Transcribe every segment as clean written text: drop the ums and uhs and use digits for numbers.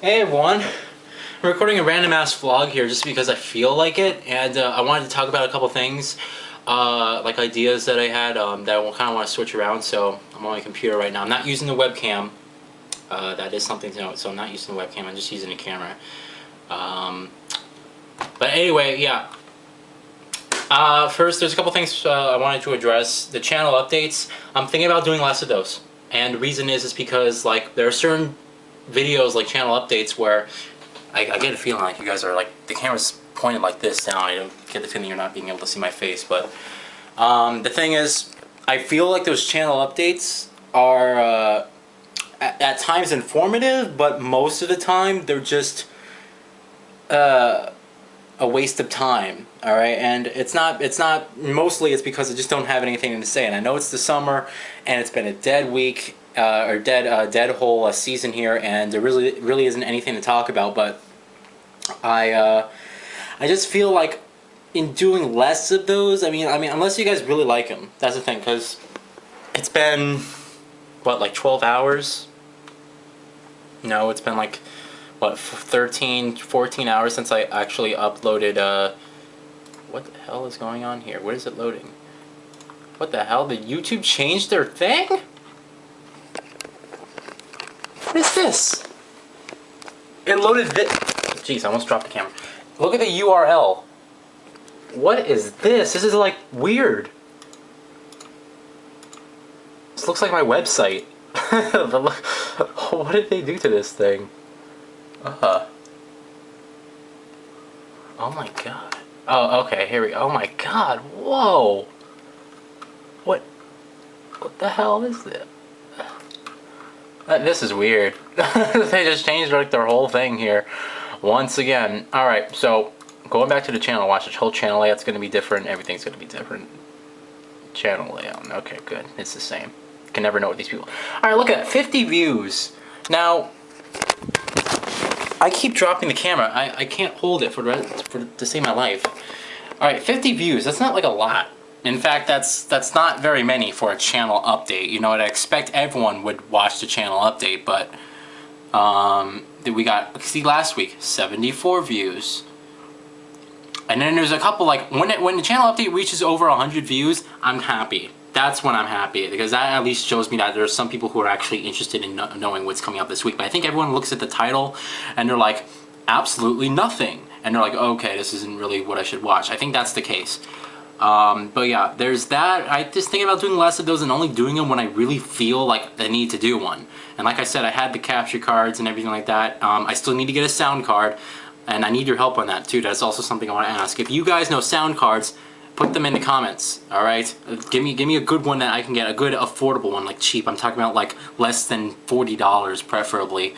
Hey everyone, I'm recording a random ass vlog here just because I feel like it, and I wanted to talk about a couple things, like ideas that I had that I kind of want to switch around. So I'm on my computer right now. I'm not using the webcam. That is something to note. So I'm not using the webcam. I'm just using the camera. But anyway, yeah. First, there's a couple things I wanted to address. The channel updates. I'm thinking about doing less of those, and the reason is because like there are certain videos like channel updates where I get a feeling like you guys are like, the camera's pointed like this now. I don't get the feeling you're not being able to see my face, but the thing is, I feel like those channel updates are at times informative, but most of the time they're just a waste of time. All right, and it's not mostly it's because I just don't have anything to say, and I know it's the summer and it's been a dead week or dead whole season here, and there really isn't anything to talk about. But I just feel like in doing less of those, I mean unless you guys really like them, that's the thing, because it's been what, like 12 hours? No, it's been like what, 13 14 hours since I actually uploaded what the hell is going on here? What is it loading? What the hell? Did YouTube change their thing? What is this? It loaded this. Jeez, I almost dropped the camera. Look at the URL. What is this? This is like weird. This looks like my website. What did they do to this thing? Oh my god. Oh, okay, here we go. Oh my god, whoa! What the hell is this? This is weird. They just changed like their whole thing here once again. Alright, so going back to the channel, watch the whole channel layout's gonna be different, everything's gonna be different. Channel layout, okay, good. It's the same. You can never know what these people. Alright, look at that, 50 views. Now, I keep dropping the camera. I can't hold it to save my life. Alright, 50 views. That's not like a lot. In fact, that's not very many for a channel update. You know what? I expect everyone would watch the channel update, but we got, see, last week 74 views. And then there's a couple, like when the channel update reaches over 100 views, I'm happy. That's when I'm happy, because that at least shows me that there's some people who are actually interested in knowing what's coming up this week. But I think everyone looks at the title and they're like, absolutely nothing. And they're like, okay, this isn't really what I should watch. I think that's the case. But yeah, there's that. I just think about doing less of those and only doing them when I really feel like I need to do one. And like I said, I had the capture cards and everything like that. I still need to get a sound card, and I need your help on that too. That's also something I want to ask. If you guys know sound cards, put them in the comments, alright? Give me a good one that I can get, a good affordable one, like cheap. I'm talking about like less than $40 preferably,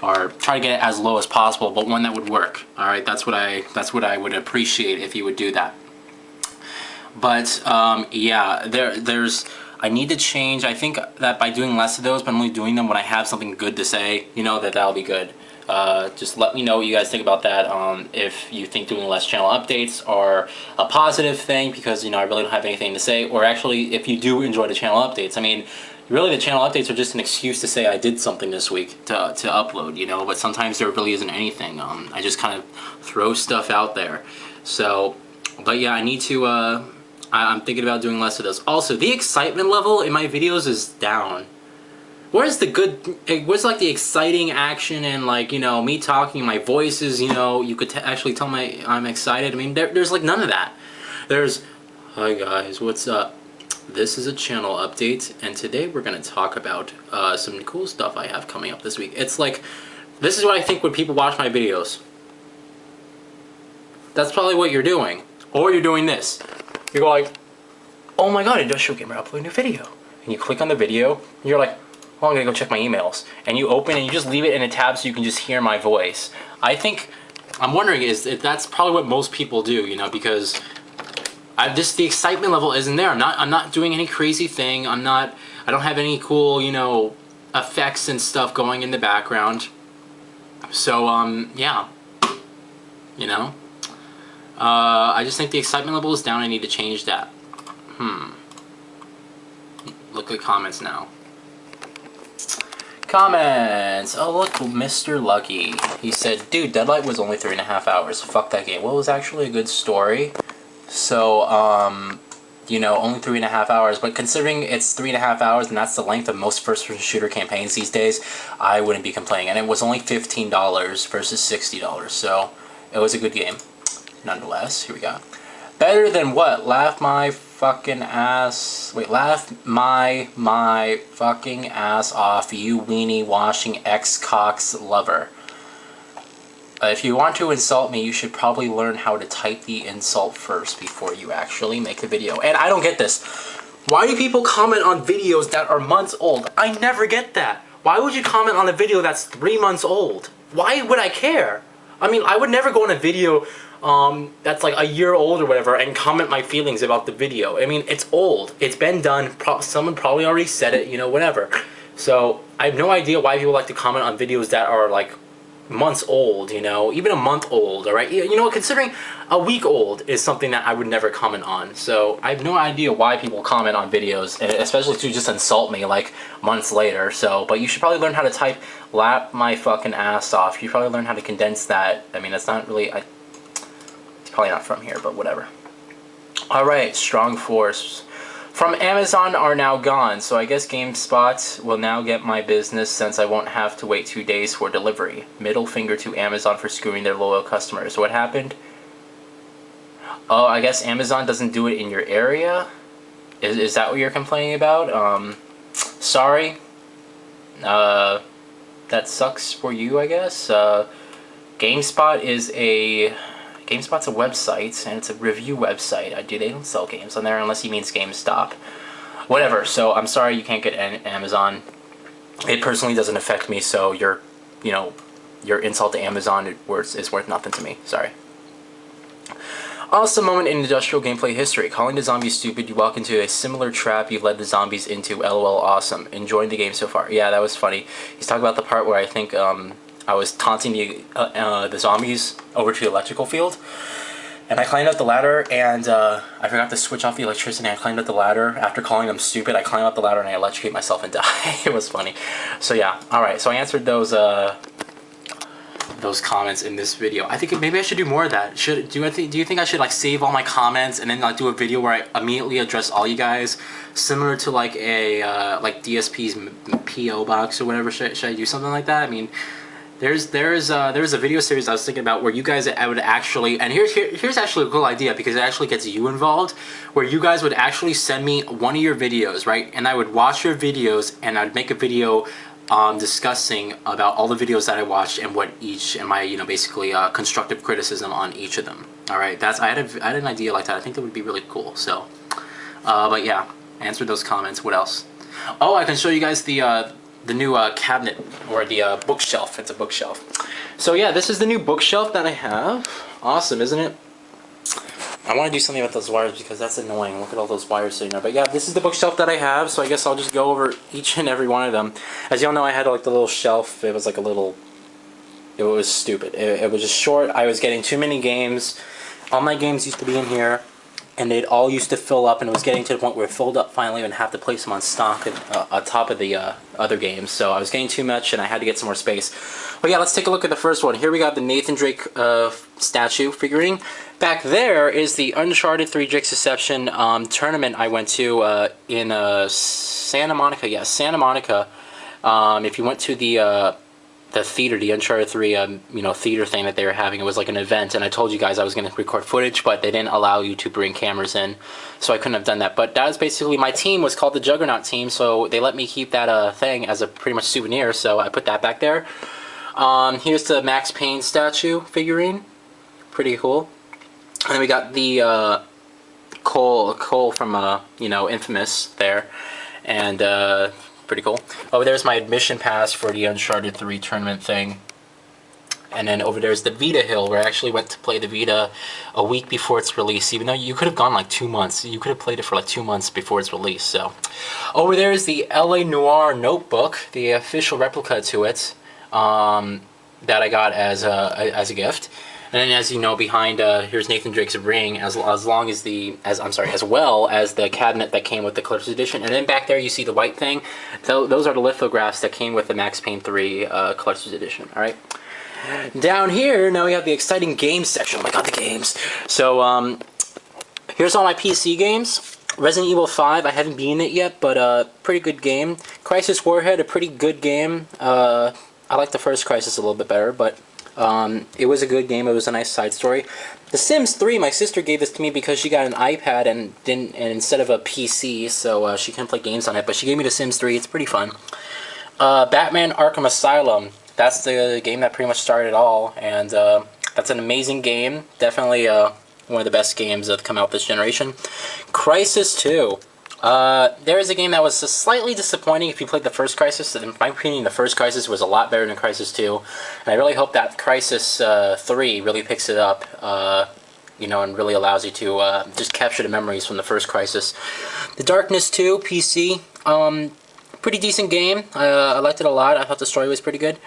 or try to get it as low as possible, but one that would work, alright? That's what I would appreciate if you would do that. But yeah, I need to change. I think that by doing less of those, but only doing them when I have something good to say, you know, that'll be good. Just let me know what you guys think about that. If you think doing less channel updates are a positive thing, because, you know, I really don't have anything to say, or actually if you do enjoy the channel updates. I mean, really the channel updates are just an excuse to say I did something this week to upload, you know, but sometimes there really isn't anything. I just kind of throw stuff out there. So, but yeah, I need to, I'm thinking about doing less of those. Also, the excitement level in my videos is down. Where's like the exciting action and, like, you know, me talking, my voice is, you know, you could actually tell I'm excited. I mean, there's like none of that. There's, hi guys, what's up? This is a channel update, and today we're gonna talk about some cool stuff I have coming up this week. It's like, this is what I think when people watch my videos. That's probably what you're doing. Or you're doing this. You're like, oh my god, Industrial Gamer uploaded a new video. And you click on the video, and you're like, well, I'm gonna go check my emails. And you open and you just leave it in a tab so you can just hear my voice. I'm wondering if that's probably what most people do, you know, because the excitement level isn't there. I'm not doing any crazy thing. I don't have any cool, you know, effects and stuff going in the background. So, yeah, you know. I just think the excitement level is down. I need to change that. Look at the comments now. Comments. Oh look, Mr. Lucky. He said, dude, Deadlight was only 3.5 hours. Fuck that game. Well, it was actually a good story. So, you know, only 3.5 hours. But considering it's 3.5 hours and that's the length of most first-person shooter campaigns these days, I wouldn't be complaining. And it was only $15 versus $60. So, it was a good game. Nonetheless, here we go. Better than what? Laugh my fucking ass. Wait, laugh my fucking ass off, you weenie washing ex-cox lover. If you want to insult me, you should probably learn how to type the insult first before you actually make the video. And I don't get this. Why do people comment on videos that are months old? I never get that. Why would you comment on a video that's 3 months old? Why would I care? I mean, I would never go on a video that's like a year old or whatever and comment my feelings about the video. I mean, it's old. It's been done. Someone probably already said it, you know, whatever. So I have no idea why people like to comment on videos that are like months old, you know, even a month old, alright? You know, considering a week old is something that I would never comment on. So I have no idea why people comment on videos, especially to just insult me like months later. So, but you should probably learn how to type lap my fucking ass off. You probably learn how to condense that. I mean, it's not really, it's probably not from here, but whatever. Alright, Strong Force. From Amazon are now gone, so I guess GameSpot will now get my business since I won't have to wait 2 days for delivery. Middle finger to Amazon for screwing their loyal customers. What happened? Oh, I guess Amazon doesn't do it in your area? Is that what you're complaining about? Sorry. That sucks for you, I guess. GameSpot is GameSpot's a website, and it's a review website. They don't sell games on there unless he means GameStop. Whatever, so I'm sorry you can't get Amazon. It personally doesn't affect me, so your insult to Amazon is worth nothing to me. Sorry. Awesome moment in industrial gameplay history. Calling the zombies stupid, you walk into a similar trap you led the zombies into. LOL, awesome. Enjoying the game so far. Yeah, that was funny. He's talking about the part where I think, I was taunting the zombies over to the electrical field, and I climbed up the ladder, and I forgot to switch off the electricity. I climbed up the ladder after calling them stupid. I climbed up the ladder and I electrocute myself and die. It was funny. So yeah, all right. So I answered those comments in this video. I think maybe I should do more of that. Do you think I should like save all my comments and then like do a video where I immediately address all you guys, similar to like a like DSP's PO box or whatever? Should I do something like that? I mean. There's a video series I was thinking about where you guys would actually, and here's actually a cool idea because it actually gets you involved, where you guys would actually send me one of your videos, right? And I would watch your videos and I'd make a video discussing about all the videos that I watched and what each, and my, basically constructive criticism on each of them. All right, I had an idea like that. I think that would be really cool. So, but yeah, answer those comments. What else? Oh, I can show you guys the new cabinet, or the bookshelf. It's a bookshelf. So yeah, this is the new bookshelf that I have. Awesome, isn't it? I want to do something about those wires because that's annoying. Look at all those wires sitting there. But yeah, this is the bookshelf that I have, so I guess I'll just go over each and every one of them. As y'all know, I had like the little shelf. It was like a little... It was stupid. It was just short. I was getting too many games. All my games used to be in here, and they'd all used to fill up, and it was getting to the point where it filled up finally and have to place them on stock on top of the other games. So I was getting too much, and I had to get some more space. But yeah, let's take a look at the first one. Here we got the Nathan Drake statue figurine. Back there is the Uncharted 3 Drake's Deception tournament I went to in Santa Monica. Yeah, Santa Monica. If you went to the theater, the Uncharted 3, theater thing that they were having, it was like an event, and I told you guys I was going to record footage, but they didn't allow you to bring cameras in, so I couldn't have done that. But that was basically, my team was called the Juggernaut team, so they let me keep that thing as a pretty much souvenir, so I put that back there. Here's the Max Payne statue figurine. Pretty cool. And then we got the Cole from, Infamous there, and pretty cool. Oh, there's my admission pass for the Uncharted 3 tournament thing. And then over there's the Vita Hill, where I actually went to play the Vita a week before its release, even though you could have gone like 2 months. You could have played it for like 2 months before its release. So over there is the LA Noire notebook, the official replica to it, that I got as a gift. And then, as you know, behind here's Nathan Drake's ring, as well as the cabinet that came with the collector's edition. And then back there, you see the white thing. Those are the lithographs that came with the Max Payne 3 collector's edition. All right. Down here, now we have the exciting games section. Oh my god, the games! So here's all my PC games. Resident Evil 5, I haven't beaten it yet, but pretty good game. Crisis Warhead, a pretty good game. I like the first Crisis a little bit better, but it was a good game. It was a nice side story. The Sims 3, my sister gave this to me because she got an iPad and instead of a PC, so she couldn't play games on it. But she gave me The Sims 3. It's pretty fun. Batman: Arkham Asylum. That's the game that pretty much started it all, and that's an amazing game. Definitely one of the best games that have come out this generation. Crisis 2. There is a game that was slightly disappointing if you played the first Crisis. In my opinion, the first Crisis was a lot better than Crisis 2. And I really hope that Crisis 3 really picks it up, you know, and really allows you to just capture the memories from the first Crisis. The Darkness 2, PC. Pretty decent game. I liked it a lot. I thought the story was pretty good.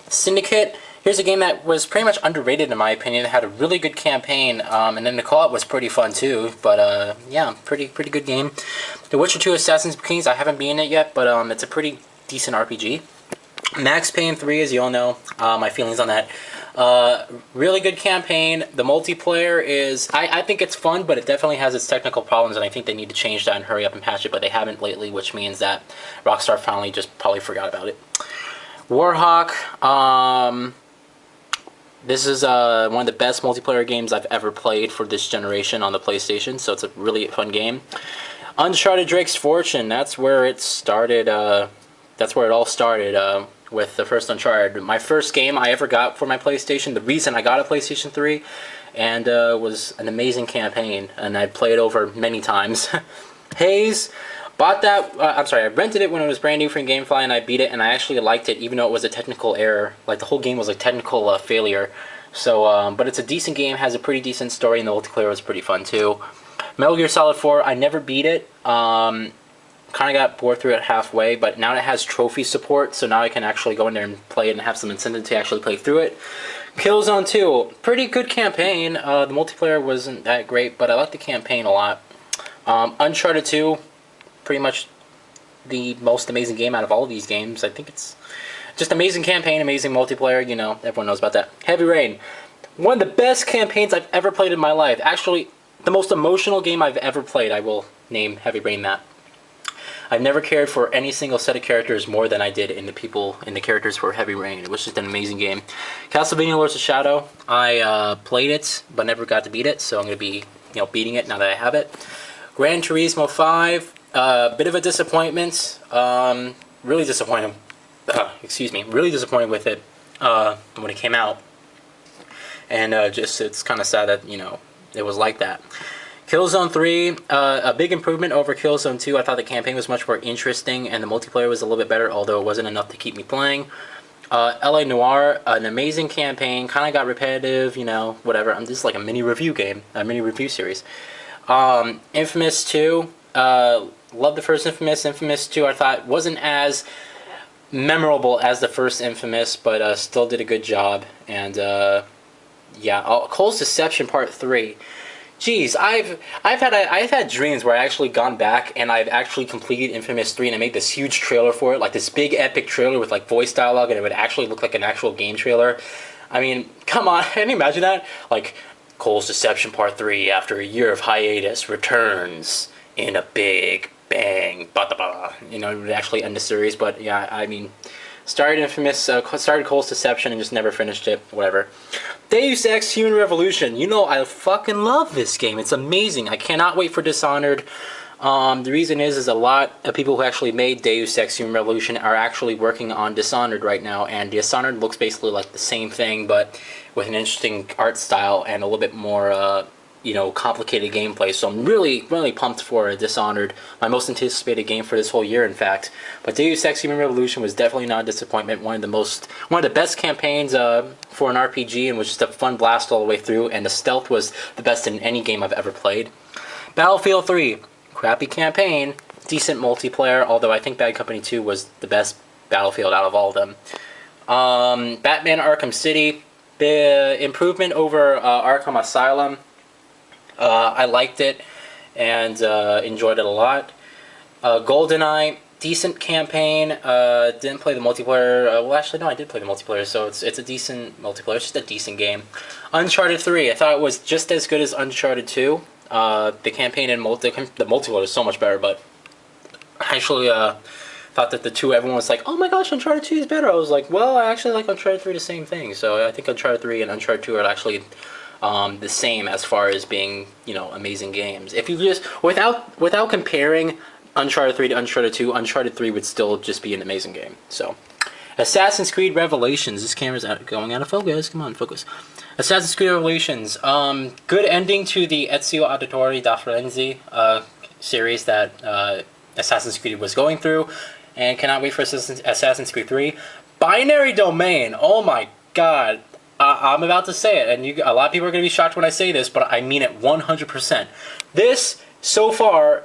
Syndicate. Here's a game that was pretty much underrated in my opinion. It had a really good campaign, and then the co-op was pretty fun too. But yeah, pretty good game. The Witcher 2: Assassin's Kings. I haven't beaten it yet, but it's a pretty decent RPG. Max Payne 3, as you all know, my feelings on that. Really good campaign. The multiplayer is, I think it's fun, but it definitely has its technical problems, and I think they need to change that and hurry up and patch it, but they haven't lately, which means that Rockstar finally just probably forgot about it. Warhawk. This is one of the best multiplayer games I've ever played for this generation on the PlayStation, so it's a really fun game. Uncharted: Drake's Fortune. That's where it started. That's where it all started. With the first Uncharted. My first game I ever got for my PlayStation, the reason I got a PlayStation 3, and was an amazing campaign, and I played over many times. Haze, bought that, I rented it when it was brand new from GameFly, and I beat it, and I actually liked it, even though it was a technical error. Like, the whole game was a technical failure. So, but it's a decent game, has a pretty decent story, and the multiplayer was pretty fun, too. Metal Gear Solid 4, I never beat it. Kind of got bored through it halfway, but now it has trophy support, so now I can actually go in there and play it and have some incentive to actually play through it. Killzone 2, pretty good campaign. The multiplayer wasn't that great, but I like the campaign a lot. Uncharted 2, pretty much the most amazing game out of all of these games. I think it's just amazing campaign, amazing multiplayer, you know, everyone knows about that. Heavy Rain, one of the best campaigns I've ever played in my life. Actually, the most emotional game I've ever played, I will name Heavy Rain that. I've never cared for any single set of characters more than I did in the characters for Heavy Rain. It was just an amazing game. Castlevania: Lords of Shadow. I played it, but never got to beat it, so I'm going to be, you know, beating it now that I have it. Gran Turismo 5. Bit of a disappointment. Really disappointed. Excuse me. Really disappointed with it when it came out, and just it's kind of sad that, you know, it was like that. Killzone 3, a big improvement over Killzone 2. I thought the campaign was much more interesting, and the multiplayer was a little bit better, although it wasn't enough to keep me playing. L.A. Noire, an amazing campaign, kind of got repetitive, you know, whatever. This is like a mini review game, a mini review series. Infamous 2, loved the first Infamous. Infamous 2, I thought, wasn't as memorable as the first Infamous, but still did a good job. And, yeah, Cole's Deception Part 3. Jeez, I've had dreams where I actually gone back and I've actually completed Infamous 3 and I made this huge trailer for it, like this big epic trailer with like voice dialogue, and it would actually look like an actual game trailer. I mean, come on, can you imagine that? Like, Cole's Deception Part 3, after a year of hiatus, returns in a big bang, you know, it would actually end the series. But yeah, I mean, started Infamous, started Cole's Deception and just never finished it, whatever. Deus Ex Human Revolution. You know, I fucking love this game. It's amazing. I cannot wait for Dishonored. The reason is a lot of people who actually made Deus Ex Human Revolution are actually working on Dishonored right now, and Dishonored looks basically like the same thing, but with an interesting art style and a little bit more, you know, complicated gameplay. So I'm really pumped for Dishonored, my most anticipated game for this whole year, in fact. But Deus Ex Human Revolution was definitely not a disappointment. One of the best campaigns for an RPG, and was just a fun blast all the way through. And the stealth was the best in any game I've ever played. Battlefield 3, crappy campaign, decent multiplayer. Although I think Bad Company 2 was the best Battlefield out of all of them. Batman: Arkham City. The improvement over Arkham Asylum, I liked it and enjoyed it a lot. GoldenEye, decent campaign. Didn't play the multiplayer. Well, actually, no, I did play the multiplayer, so it's a decent multiplayer. It's just a decent game. Uncharted 3, I thought it was just as good as Uncharted 2. The campaign and the multiplayer is so much better, but I actually thought that the two, everyone was like, oh my gosh, Uncharted 2 is better. I was like, well, I actually like Uncharted 3 the same thing. So I think Uncharted 3 and Uncharted 2 are actually the same as far as being, amazing games. If you just, without comparing Uncharted 3 to Uncharted 2, Uncharted 3 would still just be an amazing game. So, Assassin's Creed Revelations. This camera's going out of focus. Come on, focus. Assassin's Creed Revelations. Good ending to the Ezio Auditore da Firenze series that Assassin's Creed was going through, and cannot wait for Assassin's Creed 3. Binary Domain. Oh my god. I'm about to say it, and a lot of people are going to be shocked when I say this, but I mean it 100%. This, so far...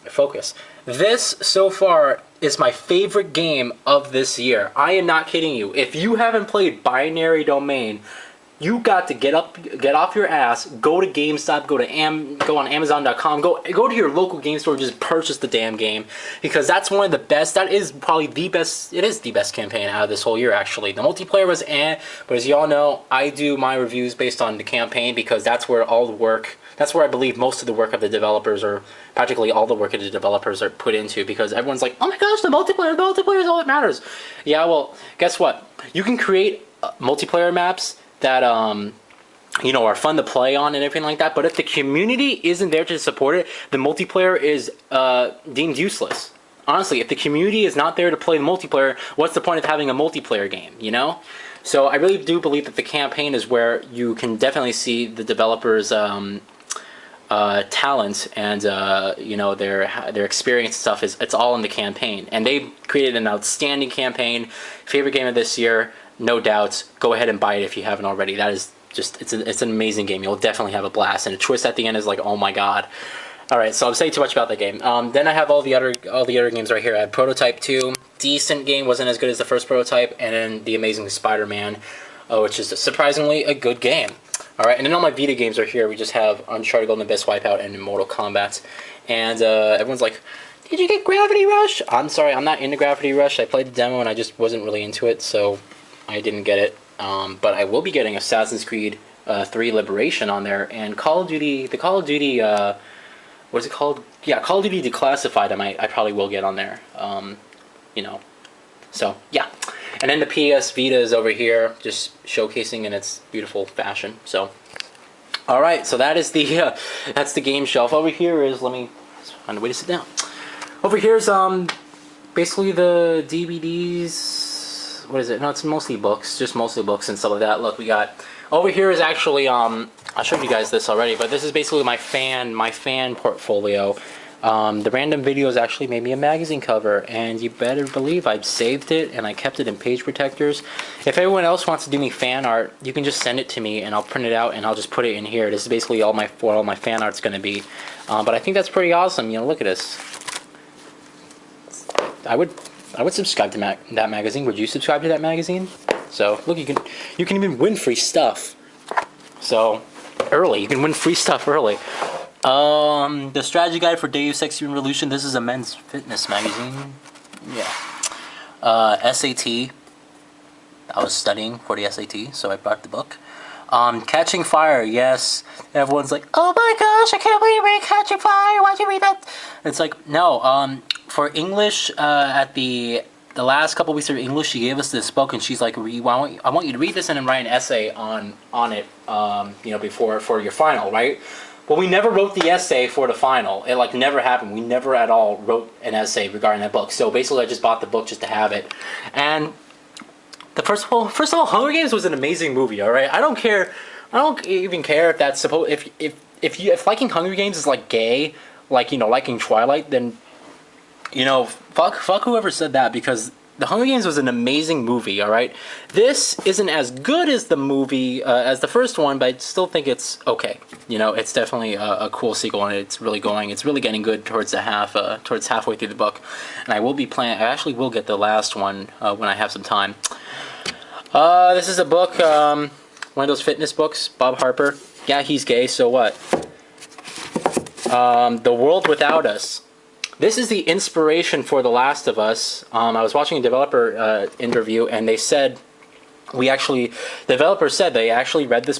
Focus. This, so far, is my favorite game of this year. I am not kidding you. If you haven't played Binary Domain, you got to get off your ass, go to GameStop, go on Amazon.com, go to your local game store and just purchase the damn game, because that's one of the best. That is probably the best. It is the best campaign out of this whole year, actually. The multiplayer was but as y'all know, I do my reviews based on the campaign, because that's where all the work. That's where I believe most of the work of the developers, or practically all the work of the developers, are put into, because everyone's like, oh my gosh, the multiplayer is all that matters. Yeah, well, guess what? You can create multiplayer maps that, are fun to play on and everything like that, but if the community isn't there to support it, the multiplayer is deemed useless. Honestly, if the community is not there to play the multiplayer, what's the point of having a multiplayer game, So I really do believe that the campaign is where you can definitely see the developers' talent and their experience stuff. It's all in the campaign, and they created an outstanding campaign. Favorite game of this year, no doubts. Go ahead and buy it if you haven't already. That is just it's an amazing game. You'll definitely have a blast, and the twist at the end is like, oh my god. All right, so I'm saying too much about that game. Then I have all the other games right here. I have Prototype 2, decent game, wasn't as good as the first Prototype, and then The Amazing Spider-Man, which is surprisingly a good game. All right, and then all my Vita games are here. We just have Uncharted Golden Abyss, Wipeout, and Mortal Kombat. And everyone's like, did you get Gravity Rush? I'm sorry, I'm not into Gravity Rush. I played the demo and I just wasn't really into it, so I didn't get it. But I will be getting Assassin's Creed 3 Liberation on there, and Call of Duty, what's it called? Yeah, Call of Duty Declassified I probably will get on there. So, yeah. And then the PS Vita is over here, just showcasing in its beautiful fashion. So, all right. So that is that's the game shelf. Over here is, let me find a way to sit down. Over here is basically the DVDs. What is it? No, it's mostly books, just mostly books and stuff like that. Look, we got over here is actually I showed you guys this already, but this is basically my fan portfolio. The random videos actually made me a magazine cover, and you better believe I've saved it and I kept it in page protectors. If everyone else wants to do me fan art, you can just send it to me and I'll print it out and I'll just put it in here. This is basically what all my fan art's going to be. But I think that's pretty awesome. Look at this. I would subscribe to that magazine. Would you subscribe to that magazine? So look, you can even win free stuff. So early, you can win free stuff early. The strategy guide for Deus Ex Human Revolution. This is a men's fitness magazine. Yeah. SAT. I was studying for the SAT, so I brought the book. Catching Fire. Yes. Everyone's like, oh my gosh, I can't believe you read Catching Fire. Why'd you read that? It's like, no. For English, at the last couple weeks of English, she gave us this book, and she's like, I want you to read this and then write an essay on it, before for your final, right? Well, we never wrote the essay for the final. It never happened. We never at all wrote an essay regarding that book. So basically, I just bought the book just to have it. And first of all, Hunger Games was an amazing movie. All right, I don't even care if that's supposed. If liking Hunger Games is like gay, liking Twilight, then fuck whoever said that, because The Hunger Games was an amazing movie, alright? This isn't as good as the movie, as the first one, but I still think it's okay. It's definitely a cool sequel, and it's really getting good towards halfway through the book. And I actually will get the last one when I have some time. This is a book, One of those fitness books, Bob Harper. Yeah, he's gay, so what? The World Without Us. This is the inspiration for The Last of Us. I was watching a developer interview, and they said, the developer said they actually read this